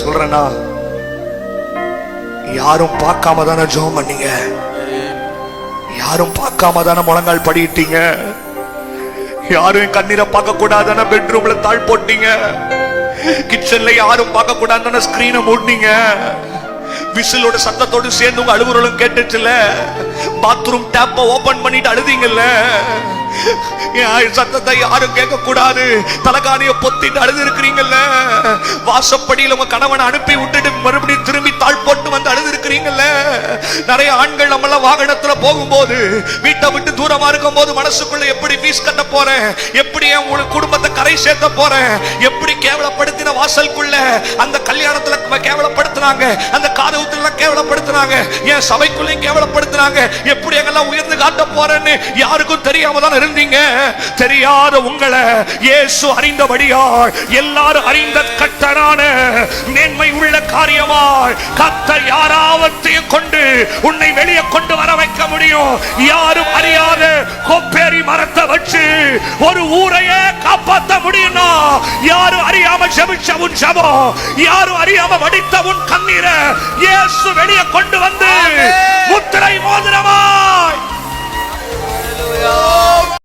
சொல்றேன்னா, யாரும் பார்க்காம தானே ஜெபம் பண்ணீங்க, யாரும் பார்க்காம தானே முழங்கால் படிட்டீங்க, யாரும் கண்ணீரை பார்க்க கூடாதான பெட்ரூம்ல தாழ் போட்டீங்க, கிச்சன்ல யாரும் பார்க்க கூடாதான ஸ்கிரீனை மூடினீங்க, விசிலோட சத்தத்தோடு சேர்ந்து உங்க அழுகுறலும் கேட்டுச்சுல, பாத்ரூம் டேப்ப ஓபன் பண்ணிட்டு அழுதீங்கல்ல, சத்தத்தை யாரும் கேட்க கூடாது தலகாணிய பொத்திட்டு அழுது இருக்கிறீங்கல்ல, வாசப்படியில் உங்க கணவனை அனுப்பி விட்டுட்டு மறுபடியும் திரும்பி தாழ் போட்டு வந்து அழுது இருக்கிறீங்கல்ல. நிறைய ஆண்கள் நம்மள வாகனத்துல போகும்போது, வீட்டை விட்டு தூரமா இருக்கும் போது மனசுக்குள்ள எப்படி ஃபீஸ் கட்ட போறேன், எப்படி உங்களுக்கு குடும்பத்தை கரை சேர்த்த போறேன், எப்படி கேவலப்படுத்தின வாசலுக்குள்ள அந்த கல்யாணத்துல கேவலப்படுத்தினாங்க, அந்த காதவுத்துல கேவலப்படுத்தினாங்க, என் சபைக்குள்ளேயும் கேவலப்படுத்தினாங்க, எப்படி எங்கெல்லாம் உயர்ந்து காட்ட போறேன்னு யாருக்கும் தெரியாம தான் இருந்தீங்க. தெரியாத உங்களை இயேசு அறிந்தபடியால் எல்லாரும் அறிந்த கர்த்தரான மேன்மை உள்ள காரியமாய் கர்த்தர் யாராவத்தையும் கொண்டு உன்னை வெளியே கொண்டு வர வைக்க முடியும். யாரும் அறியாத கொப்பேரி மரத்தை வச்சு ஒரு ஊரையே காப்பாற்ற முடியும்னா, யாரும் அறியாம ஜெபிச்ச உன் ஜெபம், யாரும் அறியாம வடித்த உன் கண்ணீரை இயேசு வெளியே கொண்டு வந்து முத்திரை மோதிரமாய்